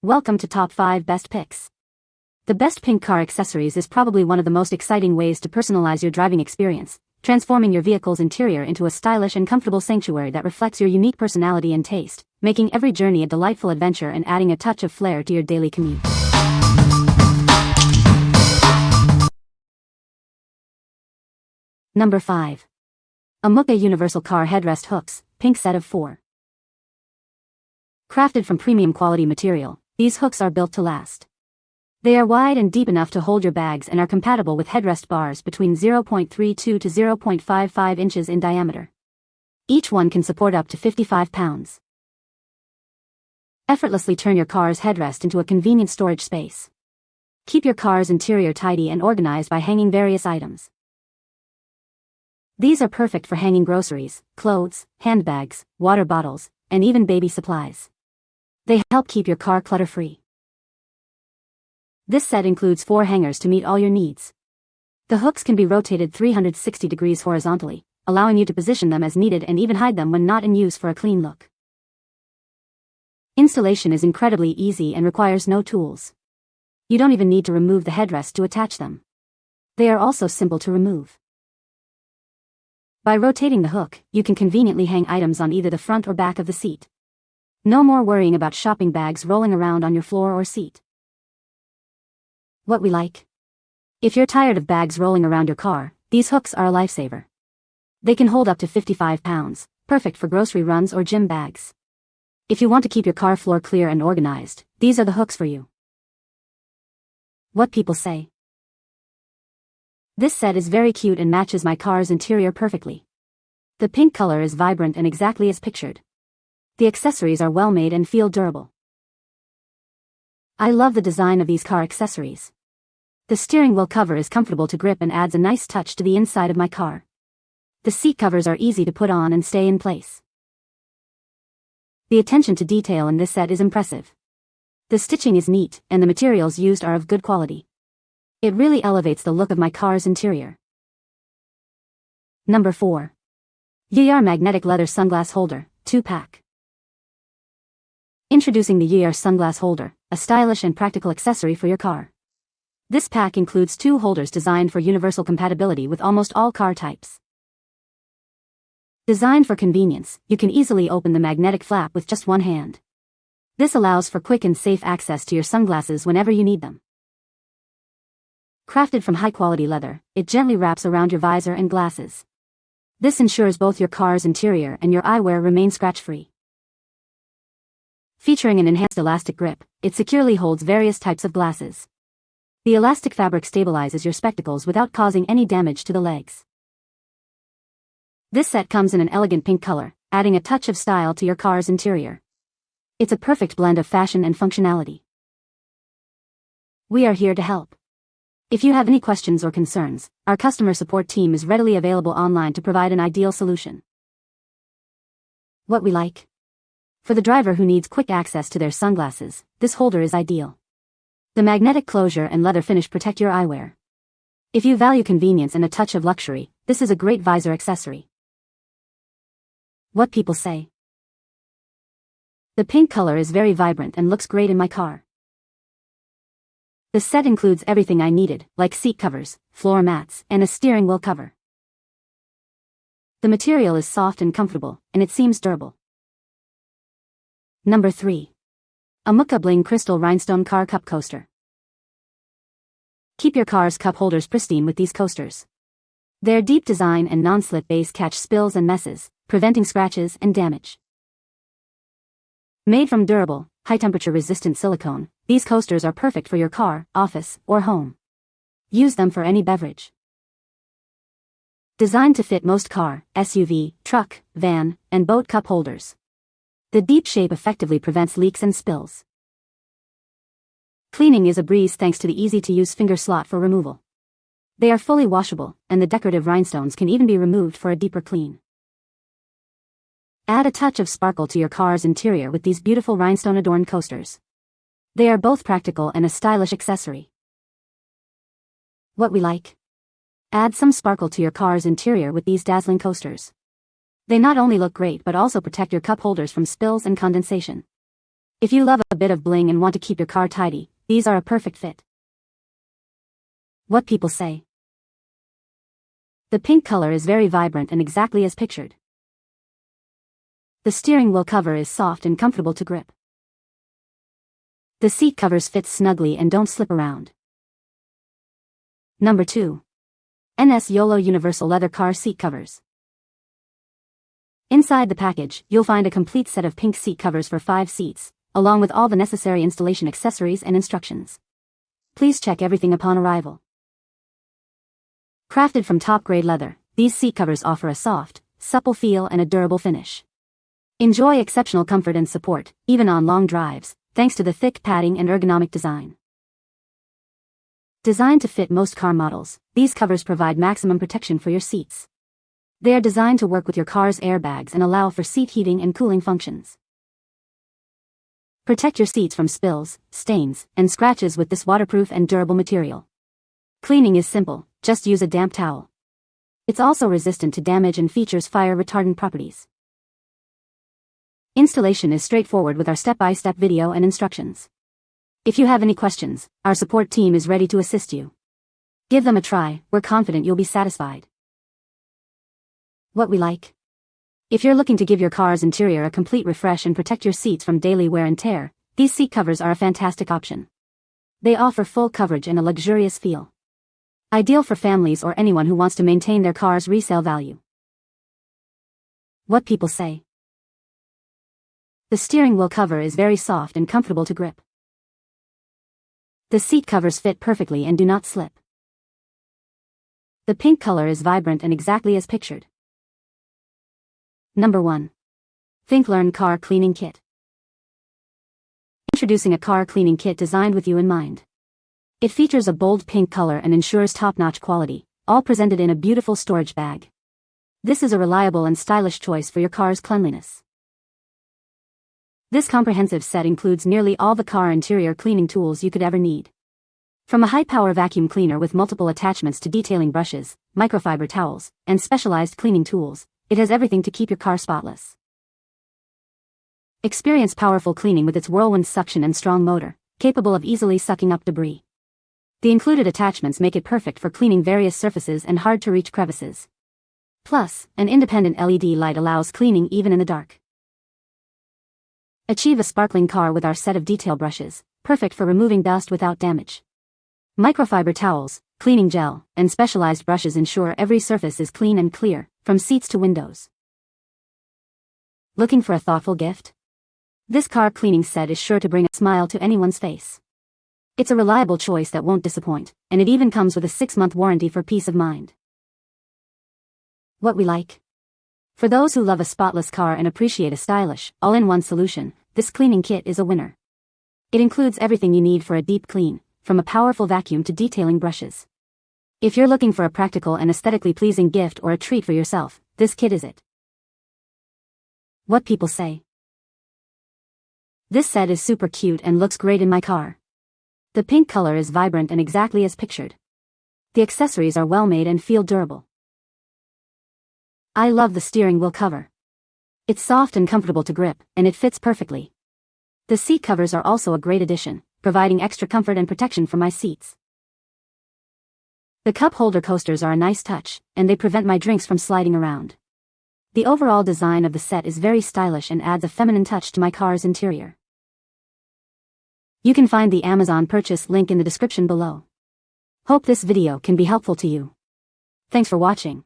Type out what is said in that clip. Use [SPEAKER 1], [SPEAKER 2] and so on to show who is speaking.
[SPEAKER 1] Welcome to Top 5 Best Picks. The best pink car accessories is probably one of the most exciting ways to personalize your driving experience, transforming your vehicle's interior into a stylish and comfortable sanctuary that reflects your unique personality and taste, making every journey a delightful adventure and adding a touch of flair to your daily commute. Number 5. Amooca Universal Car Headrest Hooks, pink set of 4. Crafted from premium quality material, these hooks are built to last. They are wide and deep enough to hold your bags and are compatible with headrest bars between 0.32 to 0.55 inches in diameter. Each one can support up to 55 pounds. Effortlessly turn your car's headrest into a convenient storage space. Keep your car's interior tidy and organized by hanging various items. These are perfect for hanging groceries, clothes, handbags, water bottles, and even baby supplies. They help keep your car clutter-free. This set includes 4 hangers to meet all your needs. The hooks can be rotated 360 degrees horizontally, allowing you to position them as needed and even hide them when not in use for a clean look. Installation is incredibly easy and requires no tools. You don't even need to remove the headrest to attach them. They are also simple to remove. By rotating the hook, you can conveniently hang items on either the front or back of the seat. No more worrying about shopping bags rolling around on your floor or seat. What we like? If you're tired of bags rolling around your car, these hooks are a lifesaver. They can hold up to 55 pounds, perfect for grocery runs or gym bags. If you want to keep your car floor clear and organized, these are the hooks for you. What people say? This set is very cute and matches my car's interior perfectly. The pink color is vibrant and exactly as pictured. The accessories are well made and feel durable. I love the design of these car accessories. The steering wheel cover is comfortable to grip and adds a nice touch to the inside of my car. The seat covers are easy to put on and stay in place. The attention to detail in this set is impressive. The stitching is neat, and the materials used are of good quality. It really elevates the look of my car's interior. Number 4. Yuoyar Magnetic Leather Sunglass Holder, 2-pack. Introducing the Yuoyar Sunglass Holder, a stylish and practical accessory for your car. This pack includes 2 holders designed for universal compatibility with almost all car types. Designed for convenience, you can easily open the magnetic flap with just one hand. This allows for quick and safe access to your sunglasses whenever you need them. Crafted from high-quality leather, it gently wraps around your visor and glasses. This ensures both your car's interior and your eyewear remain scratch-free. Featuring an enhanced elastic grip, it securely holds various types of glasses. The elastic fabric stabilizes your spectacles without causing any damage to the legs. This set comes in an elegant pink color, adding a touch of style to your car's interior. It's a perfect blend of fashion and functionality. We are here to help. If you have any questions or concerns, our customer support team is readily available online to provide an ideal solution. What we like? For the driver who needs quick access to their sunglasses, this holder is ideal. The magnetic closure and leather finish protect your eyewear. If you value convenience and a touch of luxury, this is a great visor accessory. What people say? The pink color is very vibrant and looks great in my car. The set includes everything I needed, like seat covers, floor mats, and a steering wheel cover. The material is soft and comfortable, and it seems durable. Number 3. Amooca Bling Crystal Rhinestone Car Cup Coaster. Keep your car's cup holders pristine with these coasters. Their deep design and non-slit base catch spills and messes, preventing scratches and damage. Made from durable, high-temperature resistant silicone, these coasters are perfect for your car, office, or home. Use them for any beverage. Designed to fit most car, SUV, truck, van, and boat cup holders. The deep shape effectively prevents leaks and spills. Cleaning is a breeze thanks to the easy-to-use finger slot for removal. They are fully washable, and the decorative rhinestones can even be removed for a deeper clean. Add a touch of sparkle to your car's interior with these beautiful rhinestone-adorned coasters. They are both practical and a stylish accessory. What we like? Add some sparkle to your car's interior with these dazzling coasters. They not only look great but also protect your cup holders from spills and condensation. If you love a bit of bling and want to keep your car tidy, these are a perfect fit. What people say. The pink color is very vibrant and exactly as pictured. The steering wheel cover is soft and comfortable to grip. The seat covers fit snugly and don't slip around. Number 2. YOLO Universal Leather Car Seat Covers. Inside the package, you'll find a complete set of pink seat covers for 5 seats, along with all the necessary installation accessories and instructions. Please check everything upon arrival. Crafted from top-grade leather, these seat covers offer a soft, supple feel and a durable finish. Enjoy exceptional comfort and support, even on long drives, thanks to the thick padding and ergonomic design. Designed to fit most car models, these covers provide maximum protection for your seats. They are designed to work with your car's airbags and allow for seat heating and cooling functions. Protect your seats from spills, stains, and scratches with this waterproof and durable material. Cleaning is simple, just use a damp towel. It's also resistant to damage and features fire retardant properties. Installation is straightforward with our step-by-step video and instructions. If you have any questions, our support team is ready to assist you. Give them a try, we're confident you'll be satisfied. What we like. If you're looking to give your car's interior a complete refresh and protect your seats from daily wear and tear, these seat covers are a fantastic option. They offer full coverage and a luxurious feel. Ideal for families or anyone who wants to maintain their car's resale value. What people say. The steering wheel cover is very soft and comfortable to grip. The seat covers fit perfectly and do not slip. The pink color is vibrant and exactly as pictured. Number 1. ThinkLearn Car Cleaning Kit. Introducing a car cleaning kit designed with you in mind. It features a bold pink color and ensures top-notch quality, all presented in a beautiful storage bag. This is a reliable and stylish choice for your car's cleanliness. This comprehensive set includes nearly all the car interior cleaning tools you could ever need. From a high-power vacuum cleaner with multiple attachments to detailing brushes, microfiber towels, and specialized cleaning tools, it has everything to keep your car spotless. Experience powerful cleaning with its whirlwind suction and strong motor, capable of easily sucking up debris. The included attachments make it perfect for cleaning various surfaces and hard-to-reach crevices. Plus, an independent LED light allows cleaning even in the dark. Achieve a sparkling car with our set of detail brushes, perfect for removing dust without damage. Microfiber towels, cleaning gel, and specialized brushes ensure every surface is clean and clear, from seats to windows. Looking for a thoughtful gift? This car cleaning set is sure to bring a smile to anyone's face. It's a reliable choice that won't disappoint, and it even comes with a 6-month warranty for peace of mind. What we like. For those who love a spotless car and appreciate a stylish, all-in-one solution, this cleaning kit is a winner. It includes everything you need for a deep clean, from a powerful vacuum to detailing brushes. If you're looking for a practical and aesthetically pleasing gift or a treat for yourself, this kit is it. What people say. This set is super cute and looks great in my car. The pink color is vibrant and exactly as pictured. The accessories are well made and feel durable. I love the steering wheel cover. It's soft and comfortable to grip, and it fits perfectly. The seat covers are also a great addition, providing extra comfort and protection for my seats. The cup holder coasters are a nice touch, and they prevent my drinks from sliding around. The overall design of the set is very stylish and adds a feminine touch to my car's interior. You can find the Amazon purchase link in the description below. Hope this video can be helpful to you. Thanks for watching.